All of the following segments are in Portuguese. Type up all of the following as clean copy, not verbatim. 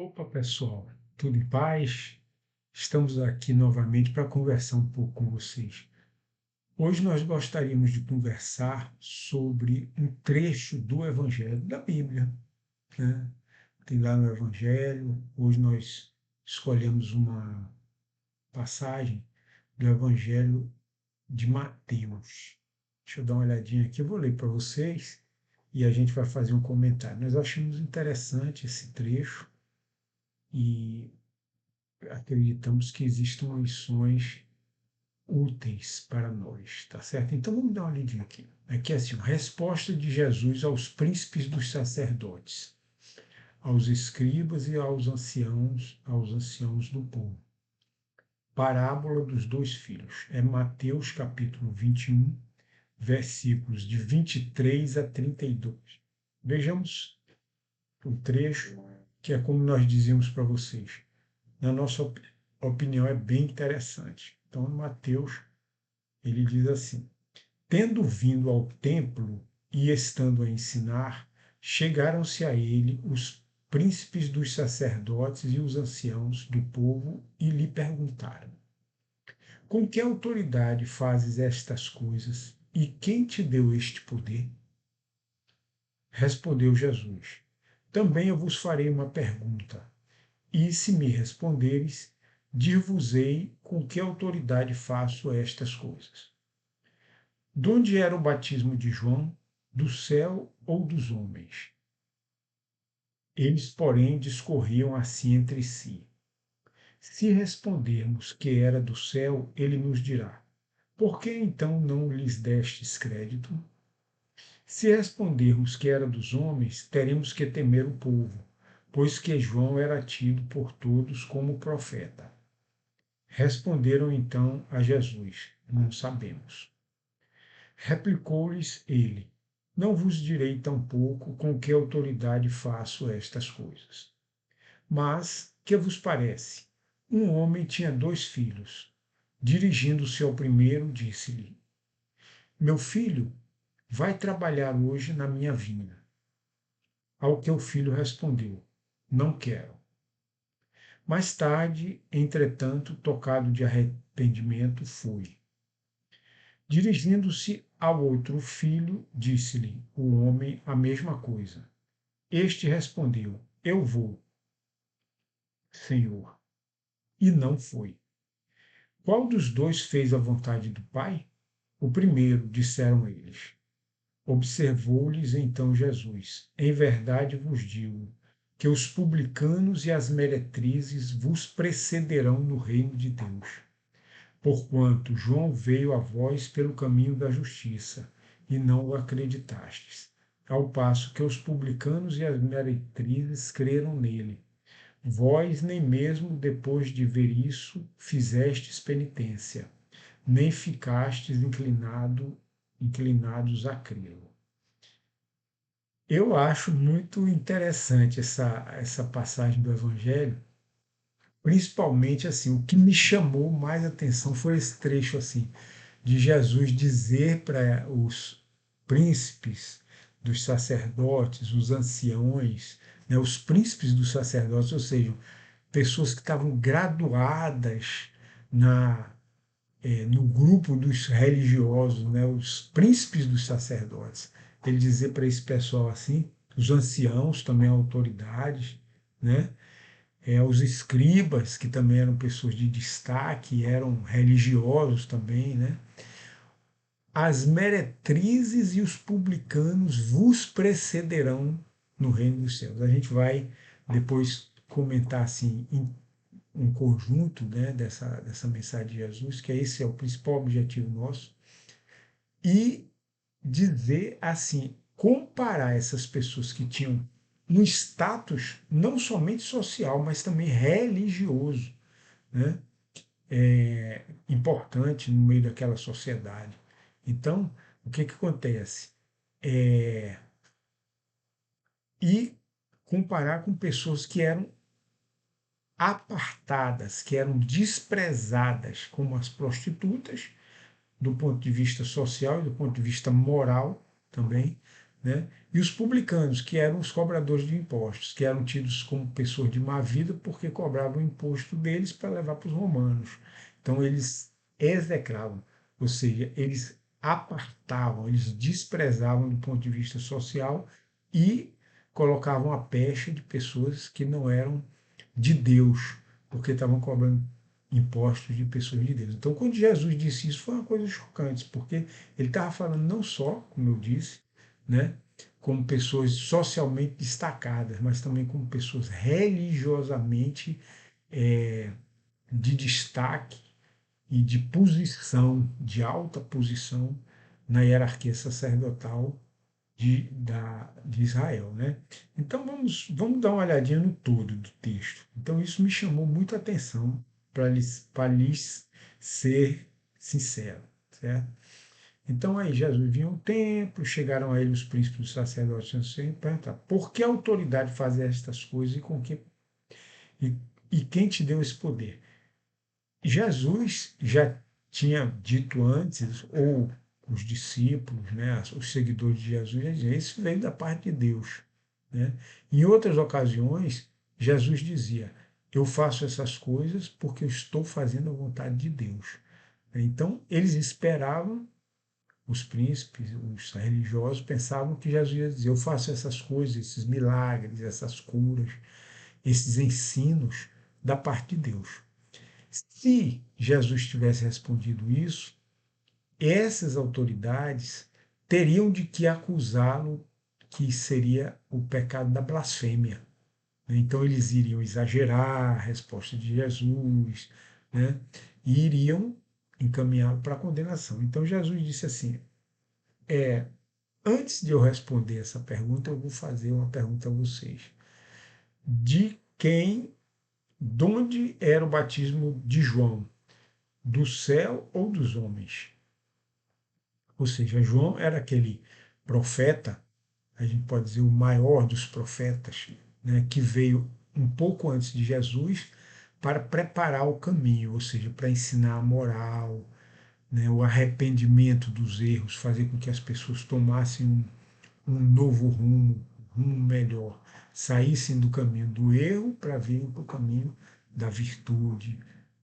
Opa, pessoal, tudo em paz? Estamos aqui novamente para conversar um pouco com vocês. Hoje nós gostaríamos de conversar sobre um trecho do Evangelho da Bíblia, né? Tem lá no Evangelho. Hoje nós escolhemos uma passagem do Evangelho de Mateus. Deixa eu dar uma olhadinha aqui, eu vou ler para vocês e a gente vai fazer um comentário. Nós achamos interessante esse trecho e acreditamos que existam lições úteis para nós, tá certo? Então vamos dar uma olhadinha aqui. Aqui é assim, a resposta de Jesus aos príncipes dos sacerdotes, aos escribas e aos anciãos do povo. Parábola dos dois filhos. É Mateus capítulo 21, versículos de 23 a 32. Vejamos o trecho que é como nós dizemos para vocês. Na nossa opinião, é bem interessante. Então, Mateus, ele diz assim: tendo vindo ao templo e estando a ensinar, chegaram-se a ele os príncipes dos sacerdotes e os anciãos do povo e lhe perguntaram: com que autoridade fazes estas coisas e quem te deu este poder? Respondeu Jesus: também eu vos farei uma pergunta. E se me responderes, dir-vos-ei com que autoridade faço estas coisas. De onde era o batismo de João? Do céu ou dos homens? Eles, porém, discorriam assim entre si. Se respondermos que era do céu, ele nos dirá: por que então não lhes destes crédito? Se respondermos que era dos homens, teremos que temer o povo, pois que João era tido por todos como profeta. Responderam então a Jesus: não sabemos. Replicou-lhes ele: não vos direi tampouco com que autoridade faço estas coisas. Mas, que vos parece? Um homem tinha 2 filhos. Dirigindo-se ao primeiro, disse-lhe: meu filho, vai trabalhar hoje na minha vinha. Ao que o filho respondeu: não quero. Mais tarde, entretanto, tocado de arrependimento, foi. Dirigindo-se ao outro filho, disse-lhe o homem a mesma coisa. Este respondeu: eu vou, Senhor. E não foi. Qual dos dois fez a vontade do Pai? O primeiro, disseram eles. Observou-lhes então Jesus: em verdade vos digo que os publicanos e as meretrizes vos precederão no reino de Deus. Porquanto João veio a vós pelo caminho da justiça, e não o acreditastes, ao passo que os publicanos e as meretrizes creram nele. Vós nem mesmo depois de ver isso fizestes penitência, nem ficastes inclinados a crê-lo. Eu acho muito interessante essa passagem do Evangelho, principalmente assim, o que me chamou mais atenção foi esse trecho assim, de Jesus dizer para os príncipes dos sacerdotes, os anciões, né, os príncipes dos sacerdotes, ou seja, pessoas que estavam graduadas no grupo dos religiosos, né, os príncipes dos sacerdotes. Ele dizer para esse pessoal assim, os anciãos também autoridades, né, os escribas, que também eram pessoas de destaque, eram religiosos também, né? As meretrizes e os publicanos vos precederão no reino dos céus. A gente vai depois comentar assim em um conjunto, né, dessa mensagem de Jesus, que esse é o principal objetivo nosso, e dizer assim, comparar essas pessoas que tinham um status não somente social, mas também religioso, né, importante no meio daquela sociedade. Então, o que acontece? E comparar com pessoas que eram apartadas, que eram desprezadas, como as prostitutas, do ponto de vista social e do ponto de vista moral também, né? E os publicanos, que eram os cobradores de impostos, que eram tidos como pessoas de má vida porque cobravam o imposto deles para levar para os romanos. Então eles execravam, ou seja, eles apartavam, eles desprezavam do ponto de vista social e colocavam a pecha de pessoas que não eram de Deus, porque estavam cobrando impostos de pessoas de Deus. Então, quando Jesus disse isso, foi uma coisa chocante, porque ele estava falando não só, como eu disse, né, como pessoas socialmente destacadas, mas também como pessoas religiosamente de destaque e de posição, de alta posição na hierarquia sacerdotal de Israel. Né? Então vamos dar uma olhadinha no todo do texto. Então isso me chamou muito a atenção para lhes ser sincero. Certo? Então aí Jesus vinha ao templo, chegaram a ele os príncipes dos sacerdotes e perguntaram, por que autoridade fazer estas coisas e, e quem te deu esse poder? Jesus já tinha dito antes, ou os discípulos, né, os seguidores de Jesus, já diziam, isso veio da parte de Deus. Né? Em outras ocasiões, Jesus dizia, eu faço essas coisas porque eu estou fazendo a vontade de Deus. Então, eles esperavam, os príncipes, os religiosos, pensavam que Jesus ia dizer, eu faço essas coisas, esses milagres, essas curas, esses ensinos da parte de Deus. Se Jesus tivesse respondido isso, essas autoridades teriam de que acusá-lo que seria o pecado da blasfêmia. Né? Então eles iriam exagerar a resposta de Jesus, né? E iriam encaminhá-lo para a condenação. Então Jesus disse assim: antes de eu responder essa pergunta, eu vou fazer uma pergunta a vocês. De onde era o batismo de João? Do céu ou dos homens? Ou seja, João era aquele profeta, a gente pode dizer o maior dos profetas, né, que veio um pouco antes de Jesus para preparar o caminho, ou seja, para ensinar a moral, né, o arrependimento dos erros, fazer com que as pessoas tomassem um novo rumo, um rumo melhor, saíssem do caminho do erro para virem para o caminho da virtude,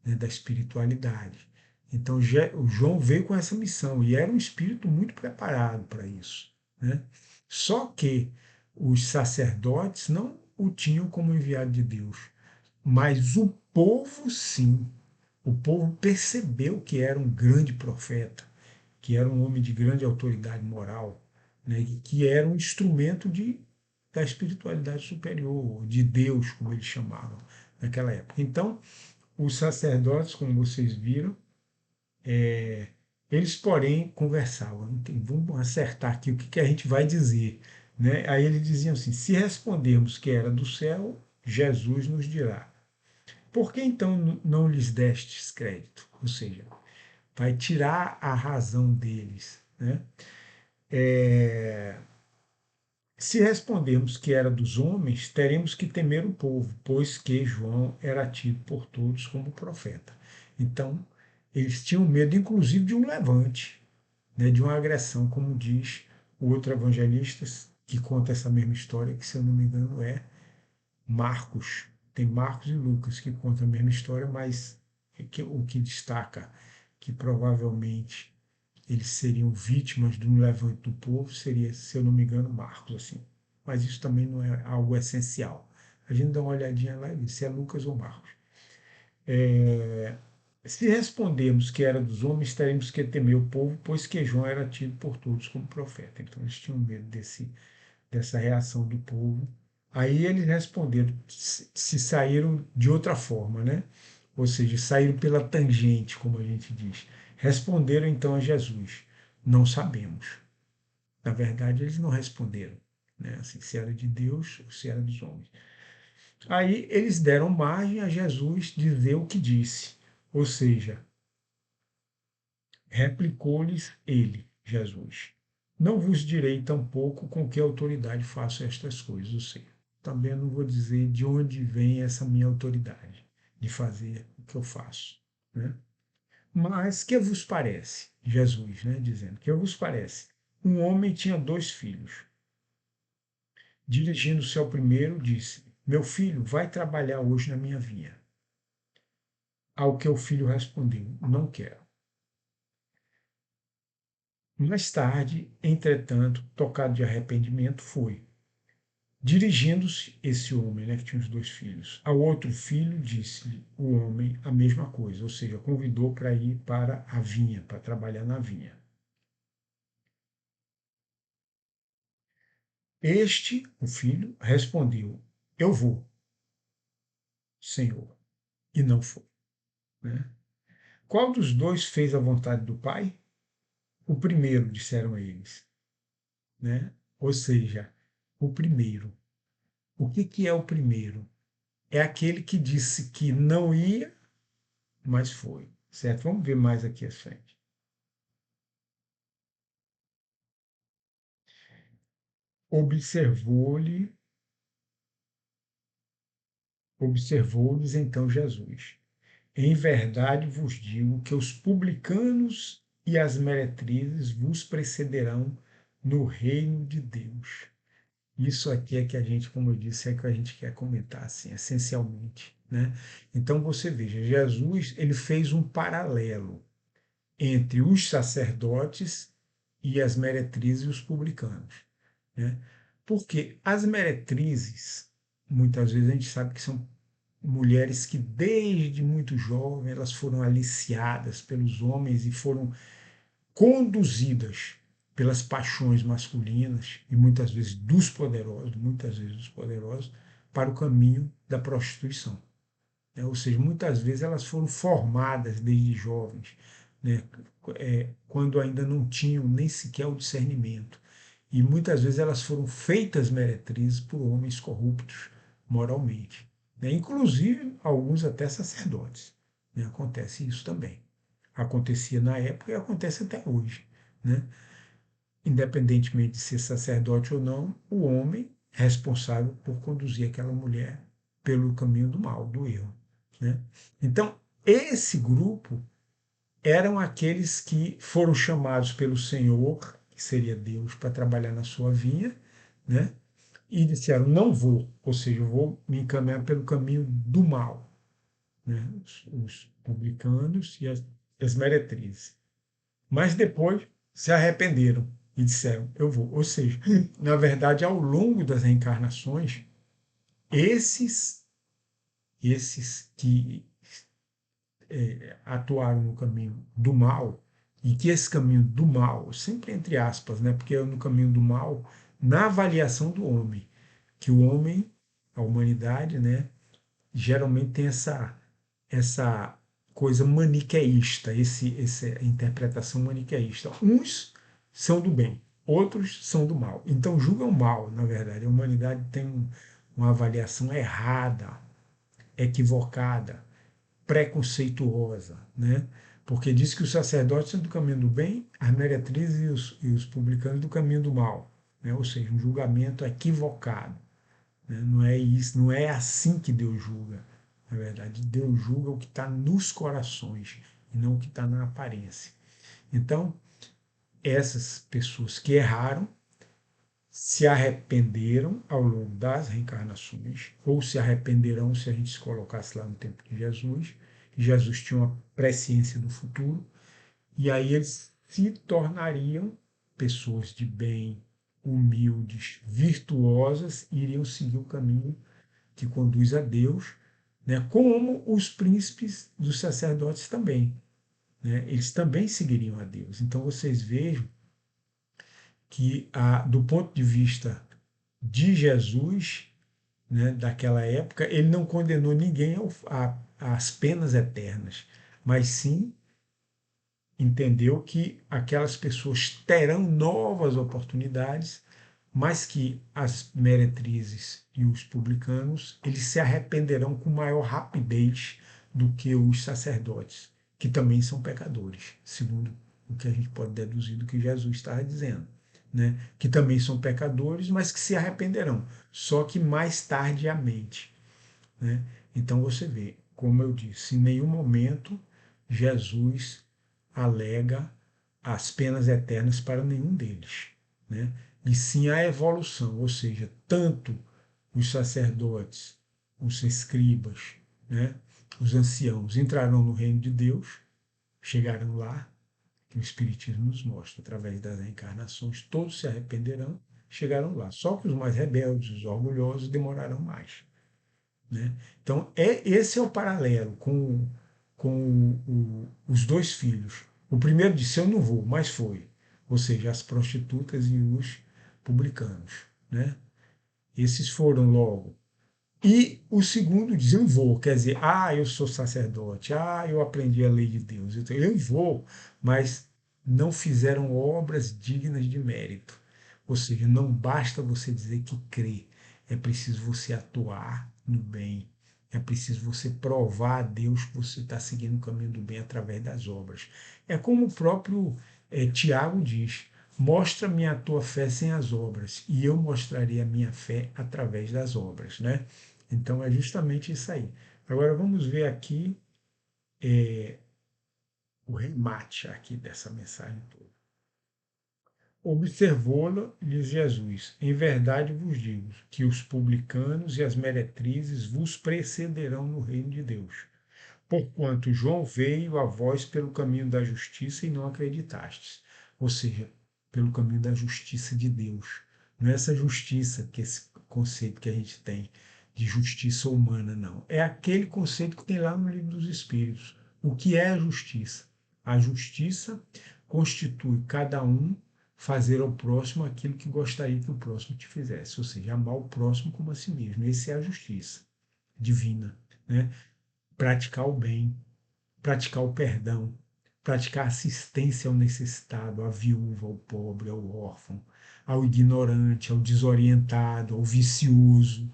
né, da espiritualidade. Então, o João veio com essa missão e era um espírito muito preparado para isso. Né? Só que os sacerdotes não o tinham como enviado de Deus, mas o povo sim. O povo percebeu que era um grande profeta, que era um homem de grande autoridade moral, né, que era um instrumento da espiritualidade superior, de Deus, como eles chamavam naquela época. Então, os sacerdotes, como vocês viram, eles, porém, conversavam. Vamos acertar aqui o que a gente vai dizer. Né? Aí eles diziam assim: se respondermos que era do céu, Jesus nos dirá. Por que então não lhes destes crédito? Ou seja, vai tirar a razão deles. Né? Se respondermos que era dos homens, teremos que temer o povo, pois que João era tido por todos como profeta. Então, eles tinham medo, inclusive, de um levante, né, de uma agressão, como diz o outro evangelista que conta essa mesma história, que, se eu não me engano, é Marcos. Tem Marcos e Lucas que contam a mesma história, mas o que destaca que provavelmente eles seriam vítimas de um levante do povo seria, se eu não me engano, Marcos. Assim. Mas isso também não é algo essencial. A gente dá uma olhadinha lá e vê se é Lucas ou Marcos. Se respondermos que era dos homens, teremos que temer o povo, pois que João era tido por todos como profeta. Então eles tinham medo dessa reação do povo. Aí eles responderam, se saíram de outra forma, né? Ou seja, saíram pela tangente, como a gente diz. Responderam então a Jesus: não sabemos. Na verdade, eles não responderam, né? Assim, se era de Deus ou se era dos homens. Aí eles deram margem a Jesus dizer o que disse. Ou seja, replicou-lhes ele, Jesus: não vos direi tampouco com que autoridade faço estas coisas. Ou seja, também não vou dizer de onde vem essa minha autoridade de fazer o que eu faço. Né? Mas que vos parece? Jesus, né, dizendo, que vos parece? Um homem tinha 2 filhos. Dirigindo-se ao primeiro, disse: Meu filho, vai trabalhar hoje na minha vinha. Ao que o filho respondeu: Não quero. Mais tarde, entretanto, tocado de arrependimento, foi. Dirigindo-se esse homem, né, que tinha os dois filhos, ao outro filho, disse-lhe o homem a mesma coisa, ou seja, convidou para ir para a vinha, para trabalhar na vinha. Este, o filho, respondeu: Eu vou, Senhor, e não foi. Né? Qual dos dois fez a vontade do pai? O primeiro, disseram eles. Né? Ou seja, o primeiro. O que é o primeiro? É aquele que disse que não ia, mas foi. Certo? Vamos ver mais aqui à frente. Observou-lhe, observou-lhes então Jesus. Em verdade vos digo que os publicanos e as meretrizes vos precederão no reino de Deus. Isso aqui é que a gente, como eu disse, é que a gente quer comentar, assim, essencialmente, né? Então você veja, Jesus, ele fez um paralelo entre os sacerdotes e as meretrizes e os publicanos, né? Porque as meretrizes, muitas vezes a gente sabe que são mulheres que desde muito jovem elas foram aliciadas pelos homens e foram conduzidas pelas paixões masculinas e muitas vezes dos poderosos, para o caminho da prostituição. Né? Ou seja, muitas vezes elas foram formadas desde jovens, né? Quando ainda não tinham nem sequer o discernimento. E muitas vezes elas foram feitas meretrizes por homens corruptos moralmente. Né? Inclusive, alguns até sacerdotes. Né? Acontece isso também. Acontecia na época e acontece até hoje. Né? Independentemente de ser sacerdote ou não, o homem é responsável por conduzir aquela mulher pelo caminho do mal, do erro. Né? Então, esse grupo eram aqueles que foram chamados pelo Senhor, que seria Deus, para trabalhar na sua vinha, né? E disseram: Não vou, ou seja, eu vou me encaminhar pelo caminho do mal. Né? Os publicanos e as meretrizes. Mas depois se arrependeram e disseram: Eu vou. Ou seja, na verdade, ao longo das reencarnações, esses, esses que atuaram no caminho do mal, e que esse caminho do mal, sempre entre aspas, né, porque é no caminho do mal, na avaliação do homem, que o homem, a humanidade, né, geralmente tem essa coisa maniqueísta, essa interpretação maniqueísta. Uns são do bem, outros são do mal. Então julgam mal, na verdade. A humanidade tem uma avaliação errada, equivocada, preconceituosa, né? Porque diz que os sacerdotes são do caminho do bem, as meretrizes e os publicanos do caminho do mal, né? Ou seja, um julgamento equivocado. Né? Não é isso, não é assim que Deus julga. Na verdade, Deus julga o que está nos corações e não o que está na aparência. Então, essas pessoas que erraram se arrependeram ao longo das reencarnações, ou se arrependerão se a gente se colocasse lá no tempo de Jesus, e Jesus tinha uma presciência do futuro, e aí eles se tornariam pessoas de bem, humildes, virtuosas, e iriam seguir o caminho que conduz a Deus, né? Como os príncipes dos sacerdotes também. Né? Eles também seguiriam a Deus. Então vocês vejam que, do ponto de vista de Jesus, né, daquela época, ele não condenou ninguém às penas eternas, mas sim entendeu que aquelas pessoas terão novas oportunidades, mas que as meretrizes e os publicanos eles se arrependerão com maior rapidez do que os sacerdotes, que também são pecadores, segundo o que a gente pode deduzir do que Jesus estava dizendo. Né? Que também são pecadores, mas que se arrependerão, só que mais tardiamente. Né? Então você vê, como eu disse, em nenhum momento Jesus alega as penas eternas para nenhum deles. Né? E sim a evolução, ou seja, tanto os sacerdotes, os escribas, né, os anciãos entrarão no reino de Deus, chegarão lá, que o Espiritismo nos mostra, através das reencarnações, todos se arrependerão, chegarão lá. Só que os mais rebeldes, os orgulhosos, demorarão mais. Né? Então, esse é o paralelo com os dois filhos. O primeiro disse: Eu não vou, mas foi. Ou seja, as prostitutas e os publicanos. Né? Esses foram logo. E o segundo diz: Eu vou. Quer dizer, eu sou sacerdote, eu aprendi a lei de Deus. Então, eu vou, mas não fizeram obras dignas de mérito. Ou seja, não basta você dizer que crê, é preciso você atuar no bem. É preciso você provar a Deus que você está seguindo o caminho do bem através das obras. É como o próprio Tiago diz: Mostra-me a tua fé sem as obras, e eu mostrarei a minha fé através das obras. Né? Então é justamente isso aí. Agora vamos ver aqui o remate aqui dessa mensagem toda. Observou-la, lhes Jesus: Em verdade vos digo que os publicanos e as meretrizes vos precederão no reino de Deus. Porquanto João veio a vós pelo caminho da justiça e não acreditastes. Ou seja, pelo caminho da justiça de Deus. Não é essa justiça, que esse conceito que a gente tem de justiça humana, não. É aquele conceito que tem lá no Livro dos Espíritos. O que é a justiça? A justiça constitui cada um fazer ao próximo aquilo que gostaria que o próximo te fizesse. Ou seja, amar o próximo como a si mesmo. Essa é a justiça divina. Né? Praticar o bem, praticar o perdão, praticar assistência ao necessitado, à viúva, ao pobre, ao órfão, ao ignorante, ao desorientado, ao vicioso,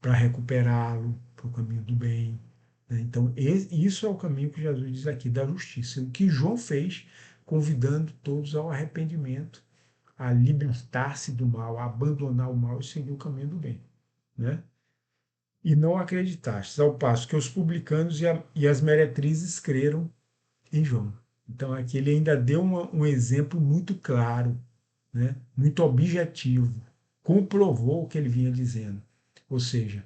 para recuperá-lo para o caminho do bem. Né? Então, isso é o caminho que Jesus diz aqui da justiça. O que João fez, convidando todos ao arrependimento, a libertar-se do mal, a abandonar o mal e seguir o caminho do bem. Né? E não acreditastes, ao passo que os publicanos e as meretrizes creram em João. Então aqui ele ainda deu um exemplo muito claro, né? Muito objetivo, comprovou o que ele vinha dizendo. Ou seja,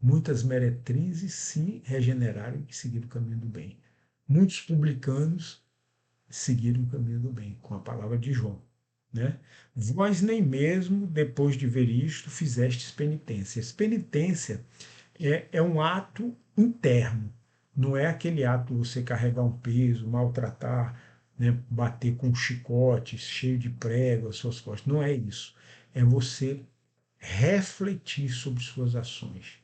muitas meretrizes se regeneraram e seguiram o caminho do bem. Muitos publicanos seguiram o caminho do bem, com a palavra de João. Né? Vós nem mesmo, depois de ver isto, fizestes penitência. Penitência é um ato interno, não é aquele ato de você carregar um peso, maltratar, né, bater com um chicote cheio de prego às suas costas. Não é isso. É você refletir sobre suas ações.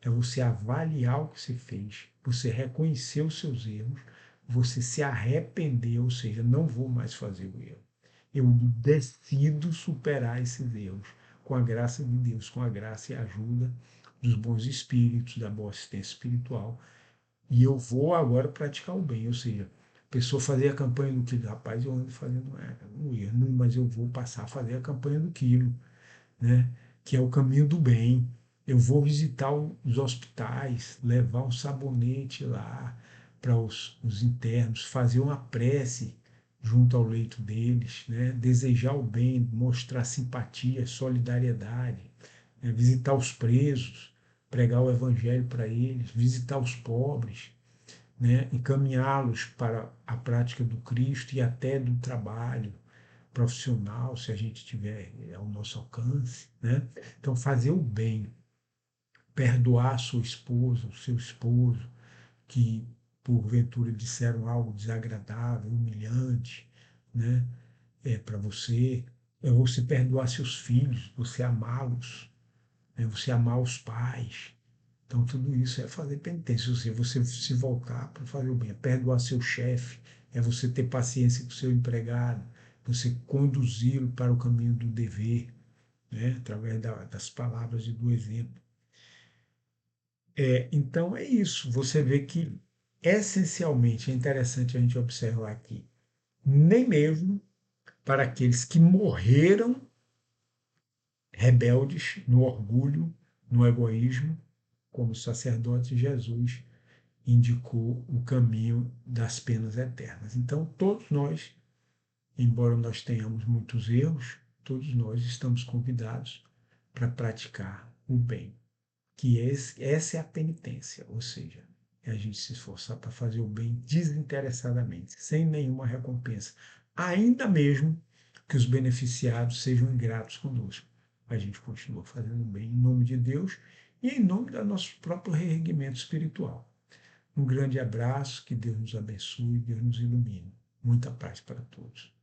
É você avaliar o que você fez, você reconhecer os seus erros, você se arrepender, ou seja, não vou mais fazer o erro. Eu decido superar esses erros com a graça de Deus, com a graça e a ajuda dos bons espíritos, da boa assistência espiritual. E eu vou agora praticar o bem, ou seja, a pessoa fazer a campanha do quilo, rapaz, eu ando fazendo um erro, mas eu vou passar a fazer a campanha do quilo, né? Que é o caminho do bem. Eu vou visitar os hospitais, levar um sabonete lá para os internos, fazer uma prece junto ao leito deles, né? Desejar o bem, mostrar simpatia, solidariedade, né? Visitar os presos, pregar o evangelho para eles, visitar os pobres, né? Encaminhá-los para a prática do Cristo e até do trabalho profissional, se a gente tiver ao nosso alcance, né? Então, fazer o bem, perdoar a sua esposa, o seu esposo, que porventura disseram algo desagradável, humilhante, né? Para você, é você perdoar seus filhos, você amá-los, né? Você amar os pais. Então, tudo isso é fazer penitência, ou seja, você se voltar para fazer o bem, é perdoar seu chefe, é você ter paciência com seu empregado, você conduzi-lo para o caminho do dever, né? Através das palavras e do exemplo. Então, é isso. Você vê que, essencialmente, é interessante a gente observar aqui, nem mesmo para aqueles que morreram rebeldes no orgulho, no egoísmo, como sacerdote, Jesus indicou o caminho das penas eternas. Então, todos nós, embora nós tenhamos muitos erros, todos nós estamos convidados para praticar o bem. Essa é a penitência, ou seja, é a gente se esforçar para fazer o bem desinteressadamente, sem nenhuma recompensa, ainda mesmo que os beneficiados sejam ingratos conosco. A gente continua fazendo o bem em nome de Deus e em nome do nosso próprio reerguimento espiritual. Um grande abraço, que Deus nos abençoe, Deus nos ilumine. Muita paz para todos.